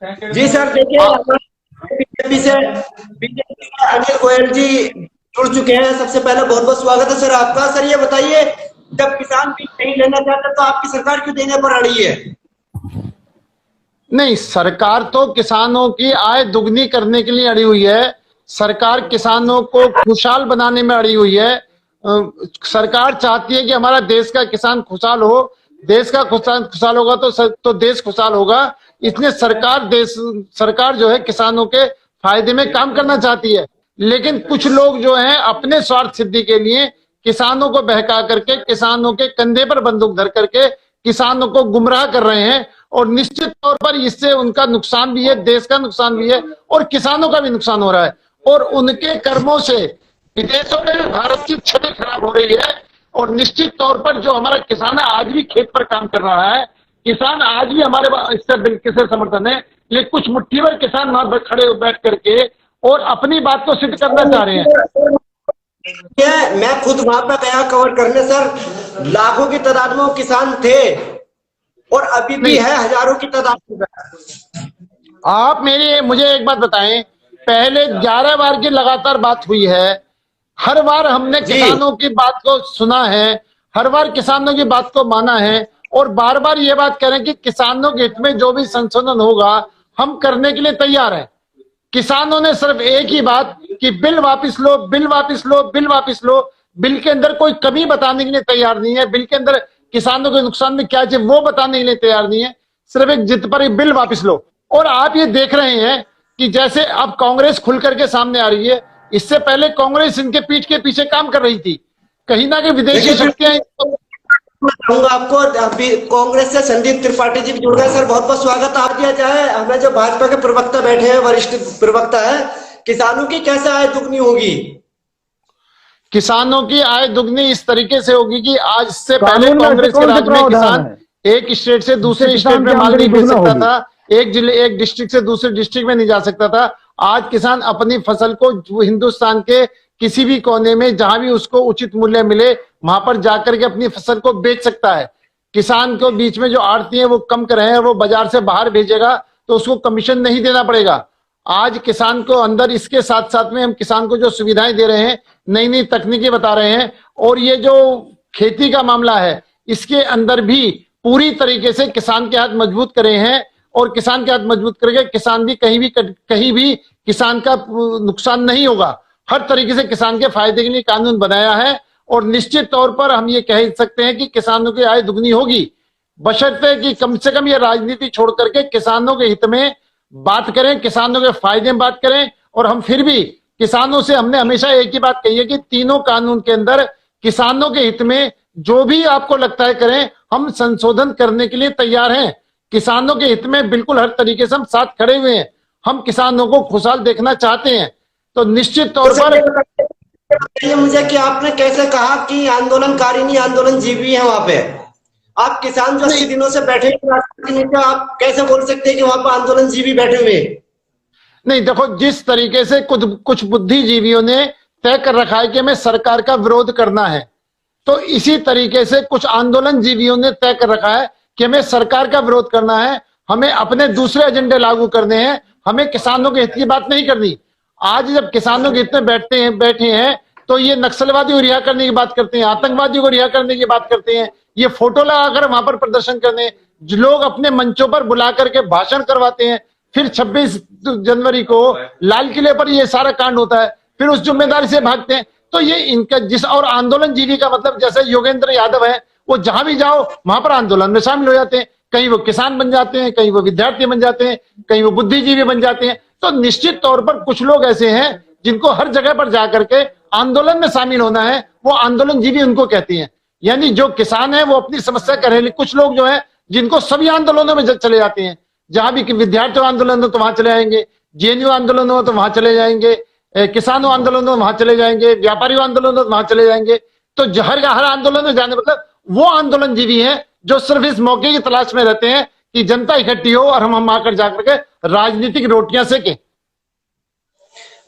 जी sir, देखिए BJP से अनिल गोयल जी जुड़ चुके हैं। सबसे पहले बहुत बहुत स्वागत है सर आपका। सर ये बताइए, जब किसान बीज नहीं लेना चाहते तो आपकी सरकार क्यों देने पर अड़ी है? नहीं, सरकार तो किसानों की आय दुगनी करने के लिए अड़ी हुई है। सरकार किसानों को खुशहाल बनाने में अड़ी हुई है। सरकार चाहती है कि हमारा देश का किसान खुशहाल हो। देश का किसान खुशहाल होगा तो देश खुशहाल होगा। इसलिए सरकार जो है किसानों के फायदे में काम करना चाहती है। लेकिन कुछ लोग जो हैं अपने स्वार्थ सिद्धि के लिए किसानों को बहका करके, किसानों के कंधे पर बंदूक धर करके किसानों को गुमराह कर रहे हैं। और निश्चित तौर पर इससे उनका नुकसान भी है, देश का नुकसान भी है और किसानों का भी नुकसान हो रहा है। और उनके कर्मों से विदेशों में भारत की छवि खराब हो रही है। और निश्चित तौर पर जो हमारा किसान है आज भी खेत पर काम कर रहा है। किसान आज भी हमारे इससे बिल्कुल से समर्थन है। लेकिन कुछ मुट्ठी भर किसान वहां खड़े बैठ करके और अपनी बात को सिद्ध करना चाह रहे हैं। मैं खुद वहां पर गया कवर करने सर। लाखों की तादाद में वो किसान थे और अभी भी है हजारों की तादाद में। आप मुझे एक बात बताएं, पहले 11 बार की लगातार बात हुई है। हर बार हमने किसानों की बात को सुना है, हर बार किसानों की बात को माना है और बार बार ये बात कह रहे हैं कि किसानों के हित में जो भी संशोधन होगा हम करने के लिए तैयार हैं। किसानों ने सिर्फ एक ही बात कि बिल वापस लो, बिल वापस लो, बिल वापस लो। बिल के अंदर कोई कमी बताने के लिए तैयार नहीं है। बिल के अंदर किसानों के नुकसान में क्या चाहिए वो बताने के लिए तैयार नहीं है। सिर्फ एक जिद पर ही बिल वापस लो। और आप ये देख रहे हैं कि जैसे अब कांग्रेस खुल करके सामने आ रही है। इससे पहले कांग्रेस इनके पीठ के पीछे काम कर रही थी। कहीं ना कहीं विदेशी शक्तियां बताऊंगा आपको। अभी कांग्रेस से संदीप त्रिपाठी जी भी जुड़ गए। सर बहुत बहुत स्वागत आप दिया जाए। हमें जो भाजपा के प्रवक्ता बैठे हैं, वरिष्ठ प्रवक्ता है, किसानों की कैसे आय दुगनी होगी? किसानों की आय दुगनी इस तरीके से होगी कि आज से पहले कांग्रेस के राज में किसान एक स्टेट से दूसरे स्टेट में माल नहीं बेच सकता था, एक डिस्ट्रिक्ट से दूसरे डिस्ट्रिक्ट में नहीं जा सकता था। आज किसान अपनी फसल को हिंदुस्तान के किसी भी कोने में जहां भी उसको उचित मूल्य मिले वहां पर जाकर के अपनी फसल को बेच सकता है। किसान को बीच में जो आड़ती है वो कम कर रहे हैं, वो बाजार से बाहर भेजेगा तो उसको कमीशन नहीं देना पड़ेगा। आज किसान को अंदर इसके साथ साथ में हम किसान को जो सुविधाएं दे रहे हैं, नई नई तकनीकें बता रहे हैं। और ये जो खेती का मामला है इसके अंदर भी पूरी तरीके से किसान के हाथ मजबूत करे हैं। और किसान के हाथ मजबूत करके किसान भी कहीं भी किसान का नुकसान नहीं होगा। हर तरीके से किसान के फायदे के लिए कानून बनाया है। और निश्चित तौर पर हम ये कह सकते हैं कि किसानों की आय दुगनी होगी, बशर्ते कि कम से कम ये राजनीति छोड़ करके किसानों के हित में बात करें, किसानों के फायदे में बात करें। और हम फिर भी किसानों से हमने हमेशा एक ही बात कही है कि तीनों कानून के अंदर किसानों के हित में जो भी आपको लगता है करें, हम संशोधन करने के लिए तैयार हैं। किसानों के हित में बिल्कुल हर तरीके से हम साथ खड़े हुए हैं। हम किसानों को खुशहाल देखना चाहते हैं। तो निश्चित तौर पर मुझे कि आपने कैसे कहा कि आंदोलनकारी नहीं आंदोलनजीवी है वहां पे? आप किसान जो 80 दिनों से बैठे हैं, आप कैसे बोल सकते हैं कि वहां पर आंदोलनजीवी बैठे हुए? नहीं, देखो, जिस तरीके से कुछ बुद्धिजीवियों ने तय कर रखा है कि हमें सरकार का विरोध करना है, तो इसी तरीके से कुछ आंदोलनजीवियों ने तय कर रखा है कि हमें सरकार का विरोध करना है, हमें अपने दूसरे एजेंडे लागू करने हैं, हमें किसानों के हित की बात नहीं करनी। आज जब किसानों के हित में बैठे हैं तो ये नक्सलवादी को रिहा करने की बात करते हैं, आतंकवादियों को रिहा करने की बात करते हैं, ये फोटो लगाकर वहां पर प्रदर्शन करने जो लोग अपने मंचों पर बुला करके भाषण करवाते हैं। फिर 26 जनवरी को लाल किले पर ये सारा कांड होता है, फिर उस जिम्मेदारी से भागते हैं। तो ये इनका और आंदोलनजीवी का मतलब जैसे योगेंद्र यादव है, वो जहां भी जाओ वहां पर आंदोलन में शामिल हो जाते हैं। कहीं वो किसान बन जाते हैं, कहीं वो विद्यार्थी बन जाते हैं, कहीं वो बुद्धिजीवी बन जाते हैं। तो निश्चित तौर पर कुछ लोग ऐसे हैं जिनको हर जगह पर जाकर के आंदोलन में शामिल होना है, वो आंदोलनजीवी उनको कहती हैं। यानी जो किसान है वो अपनी समस्या कर रहे हैं। कुछ लोग जो है जिनको सभी आंदोलनों में चले जाते हैं, जहां भी विद्यार्थी आंदोलन हो तो वहां चले जाएंगे, जेएनयू आंदोलन हो तो वहां चले जाएंगे, किसानों आंदोलन हो वहां चले जाएंगे, व्यापारी आंदोलन हो तो वहां चले जाएंगे। तो हर आंदोलन में जाने मतलब वो आंदोलनजीवी हैं जो सिर्फ इस मौके की तलाश में रहते हैं कि जनता इकट्ठी हो और हम आकर जाकर के राजनीतिक रोटियां सेकें।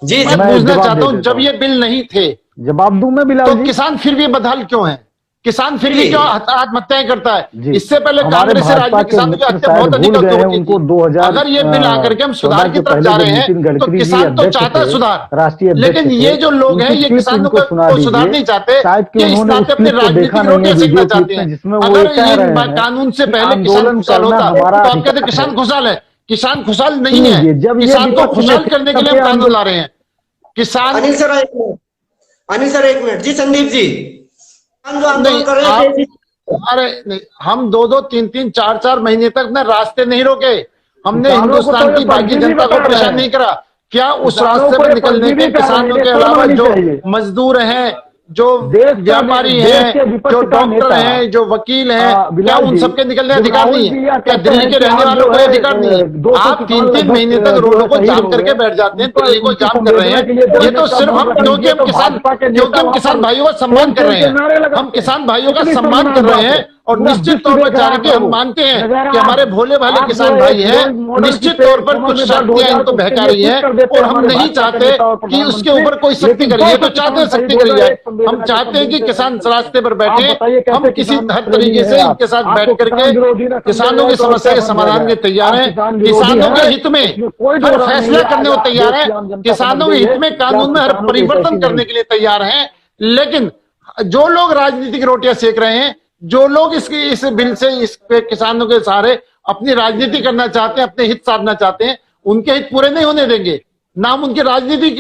जी मैं पूछना चाहता हूं, जब ये बिल नहीं थे जवाब दूं मैं बिलाल तो जी? किसान फिर भी बदहाल क्यों है? किसान फिर भी जी। क्यों आत्महत्याएं करता है? जी। इससे पहले हमारे कांग्रेस से भाजपा राज्य में के किसानों की मित्र हत्या शायद बहुत अधिक भूल गए हैं, होती उनको थी। 2014 अगर ये बिल आकर के हम सुधार की के तरफ पहले जा जब रहे हैं नितिन तो गडकरी जी किसान तो अध्यक्ष चाहता है थे, सुधार, राष्ट्रीय अध्यक्ष लेकिन ये थे, जो लोग हैं उनकी ये क्लिप किसानों इनको सुना को दीजिए। सुधार नहीं चाहते, शायद कि ये इस उन्होंने नाते उस अपनी क्लिप को देखा राजनीतिक नहीं है, रोटियां सेकना वीडियो चाहते क्लिप में, हैं। जिसमें वो अगर ये कह इन रहे हैं कानून से कि पहले किसान आंदोलन खुशहाल करना होता हमारा तो आप कहते अधिकार किसान है। खुशहाल है। किसान खुशहाल सुन नहीं है, लीजिए, जब ये किसान को विपक्ष में खुशहाल थे, करने के तब लिए ये हम कानून आंदोलन ला रहे हैं। किसान अनिल सर एक मिनट, अनिल सर एक मिनट जी, संदीप जी, हम जो नहीं आंदोलन कर रहे आप, थे, अरे नहीं, हम 2-2, 3-3, 4-4 महीने तक अपने रास्ते नहीं रोके, हमने किसानों को तो हिंदुस्तान ये की बाकी फर्जी भी जनता को बता रहे परेशान हैं, नहीं करा। क्या उस किसानों रास्ते को पर ये निकलने फर्जी के भी कह रहे हैं, किसानों इन्हें के शर्म अलावा आनी जो चाहिए। मजदूर हैं, जो देश व्यापारी के हैं, विपक्ष जो का डॉक्टर नेता, हैं, जो वकील हैं, क्या बिलाल उन जी, सबके निकलने का जब अधिकार राहुल नहीं जी है? यह क्या कहते दिल्ली हैं के कि रहने आज वालों जो को है अधिकार नहीं है? 200 आप किसान 3-3 महीने लगभग तक जो रोडों है को शहीद जाम हो करके गए, बैठ जाते हैं, उन पर दिल्ली को उनकी जाम कर रहे संवेदना हैं। के लिए ये बोलने तो का सिर्फ मौका हम क्योंकि दीजिए, हम तो किसान, भाजपा के क्योंकि नेता हम वहां किसान पर भाइयों का सम्मान कर रहे के हैं, नारे लगाते हम किसान भाइयों का कितनी सम्मान कर शर्मनाक रहे बात है। हैं और पूरा निश्चित विश्व तौर पर देख रहा जान के है हम वो मानते हैं नजारा। कि हमारे भोले भाले आप जो किसान है भाई हैं, रोल मॉडल निश्चित पे तौर पर कमर कुछ में दर्द हो शक्तियां जाए इनको तो उसके बहका लिए रही ट्वीट हैं कर देते और हैं हम हमारे नहीं भाजपा के चाहते नेता और कि उसके प्रधानमंत्री। ऊपर कोई सख्ती लेकिन करी है। 200 तो चाहते हैं किसान सख्ती शहीद हो करी गए जाए, एक संवेदना हम के चाहते हैं कि संदेश किसान से। रास्ते पर आप बैठे, बताइए हम कैसे किसी किसान हर प्रेमी तरीके हैं से आप? इनके साथ आपको बैठ करके किसान विरोधी ना समझा किसानों जाए की तो और समस्या क्या के समझा समाधान जाए? के तैयार आप हैं। किसान विरोधी किसानों के हैं, हित में इसमें कोई दो हर राय नहीं फैसला है। करने आज को तैयार देश है, की आम जनता समझ किसानों के गई हित है में कि आप कानून में हर किसानों के परिवर्तन हितैषी करने नहीं। के लिए तैयार हैं। लेकिन जो लोग राजनीतिक रोटियां सेक रहे हैं, जो लोग इस बिल से इस किसानों के सहारे अपनी राजनीति करना चाहते हैं, अपने हित साधना चाहते हैं, उनके हित पूरे नहीं होने देंगे, ना हम उनकी राजनीति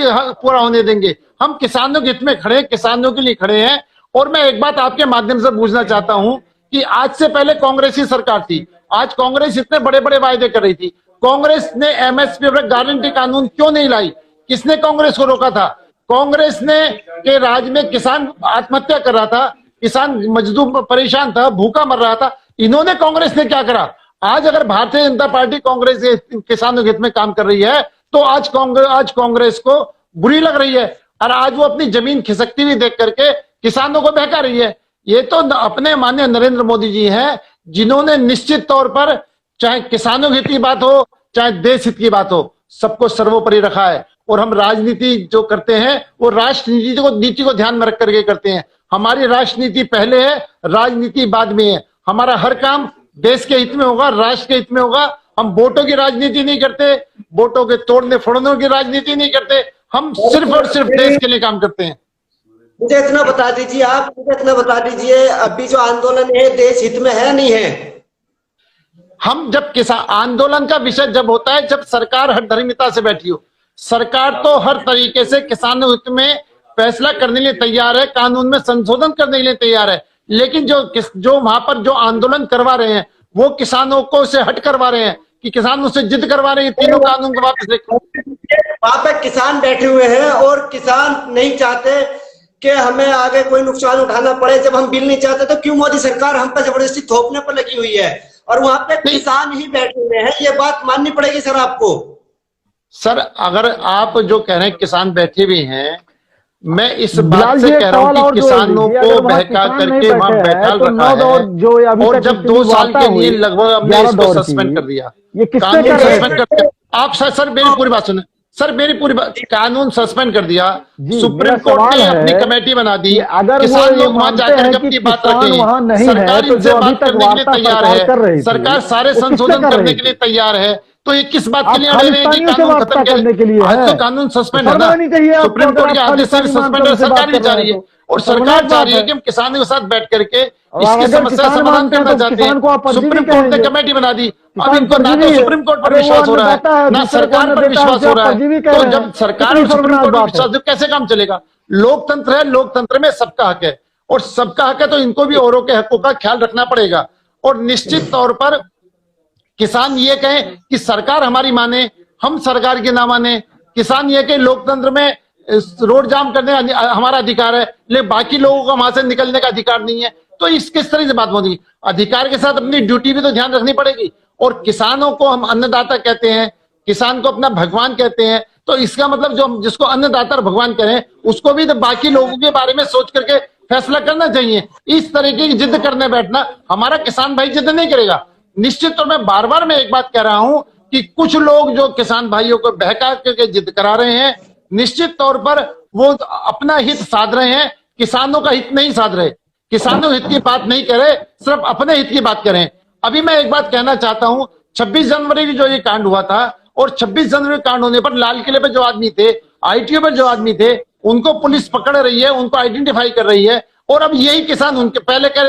पूरा होने देंगे। हम किसानों के हित में खड़े हैं, किसानों के लिए खड़े हैं। और मैं एक बात आपके माध्यम से पूछना चाहता हूं कि आज से पहले कांग्रेस की सरकार थी, आज कांग्रेस इतने बड़े बड़े वायदे कर रही थी, कांग्रेस ने एमएसपी पर गारंटी कानून क्यों नहीं लाई? किसने कांग्रेस को रोका था? कांग्रेस ने के राज में किसान आत्महत्या कर रहा था, किसान मजदूर परेशान था, भूखा मर रहा था, इन्होंने कांग्रेस ने क्या करा? आज अगर भारतीय जनता पार्टी कांग्रेस के किसानों के हित में काम कर रही है तो आज कांग्रेस को बुरी लग रही है और आज वो अपनी जमीन खिसकती हुई देख करके किसानों को बहका रही है। ये तो अपने माननीय नरेंद्र मोदी जी हैं जिन्होंने निश्चित तौर पर चाहे किसानों के हित की बात हो चाहे देश हित की बात हो, सबको सर्वोपरि रखा है। और हम राजनीति जो करते हैं वो राष्ट्र नीति को ध्यान में रख करके करते हैं। हमारी राष्ट्रनीति पहले है, राजनीति बाद में है। हमारा हर काम देश के हित में होगा, राष्ट्र के हित में होगा। हम वोटों की राजनीति नहीं करते, वोटों के तोड़ने फोड़ने की राजनीति नहीं करते, हम सिर्फ और सिर्फ देश के लिए काम करते हैं। मुझे इतना बता दीजिए, आप मुझे इतना बता दीजिए, अभी जो आंदोलन है देश हित में है नहीं है? हम जब किसान आंदोलन का विषय जब होता है जब सरकार हर धर्मिता से बैठी हो, सरकार तो हर तरीके से किसानों हित में फैसला करने के लिए तैयार है, कानून में संशोधन करने के लिए तैयार है। लेकिन जो वहां पर जो आंदोलन करवा रहे हैं वो किसानों को से हट करवा रहे हैं कि किसानों से जिद करवा रहे हैं तीनों कानून को वापस लेकर। वहां पे किसान बैठे हुए हैं और किसान नहीं चाहते कि हमें आगे कोई नुकसान उठाना पड़े। जब हम बिल नहीं चाहते तो क्यों मोदी सरकार हम पर जबरदस्ती थोपने पर लगी हुई है? और वहां पे किसान ही बैठे हुए हैं, ये बात माननी पड़ेगी सर आपको। सर अगर आप जो कह रहे हैं किसान बैठे भी हैं, मैं इस बात से कह रहा हूं कि किसानों को बहका करके वहां बैठा रखा है और जब 2 साल के लिए लगभग हमने इसको सस्पेंड कर दिया, कानून सस्पेंड कर दिया। आप सर मेरी पूरी बात सुने, सर मेरी पूरी बात, कानून सस्पेंड कर दिया, सुप्रीम कोर्ट ने अपनी कमेटी बना दी, किसान लोग वहां जाकर अपनी बात रखें, सरकार इनसे बात करने के लिए तैयार है, सरकार सारे संशोधन करने के लिए तैयार है, तो ये किस बात के लिए अड़े रहे हैं कि कानून खत्म करने के लिए? आज तो कानून सस्पेंड है ना, सुप्रीम कोर्ट के आदेश से सस्पेंड है, सरकार नहीं चाह रही है। और सरकार चाह रही है कि हम किसानों के साथ बैठ करके इसकी समस्या समाधान करना चाहते हैं। सुप्रीम कोर्ट ने कमेटी बना दी, अब इनको ना तो सुप्रीम कोर्ट पर विश्वास हो रहा है ना सरकार पर विश्वास हो रहा है। तो जब सरकार और सुप्रीम कोर्ट पर विश्वास, कैसे काम चलेगा? लोकतंत्र है, लोकतंत्र में सबका हक है और सबका हक है तो इनको भी औरों के हकों का ख्याल रखना पड़ेगा। और निश्चित तौर पर किसान ये कहें कि सरकार हमारी माने, हम सरकार की ना माने, किसान ये कहे लोकतंत्र में रोड जाम करने हमारा अधिकार है लेकिन बाकी लोगों को वहां से निकलने का अधिकार नहीं है, तो इस किस तरह से बात होगी? अधिकार के साथ अपनी ड्यूटी भी तो ध्यान रखनी पड़ेगी। और किसानों को हम अन्नदाता कहते हैं, किसान को अपना भगवान कहते हैं, तो इसका मतलब जो हम जिसको अन्नदाता और भगवान कहें उसको भी तो बाकी लोगों के बारे में सोच करके फैसला करना चाहिए। इस तरीके की जिद करने बैठना, हमारा किसान भाई जिद नहीं करेगा। निश्चित तौर में बार बार मैं एक बात कह रहा हूं कि कुछ लोग जो किसान भाइयों को बहका करके जिद करा रहे हैं, निश्चित तौर पर वो अपना हित साध रहे हैं, किसानों का हित नहीं साध रहे। किसानों हित की बात नहीं करे, सिर्फ अपने हित की बात करें। अभी मैं एक बात कहना चाहता हूं, 26 जनवरी की जो ये कांड हुआ था और 26 जनवरी कांड होने पर लाल किले पे जो आदमी थे, आईटीओ पे जो आदमी थे, उनको पुलिस पकड़ रही है, उनको आइडेंटिफाई कर रही है, और अब यही किसान उनके पहले कह रहे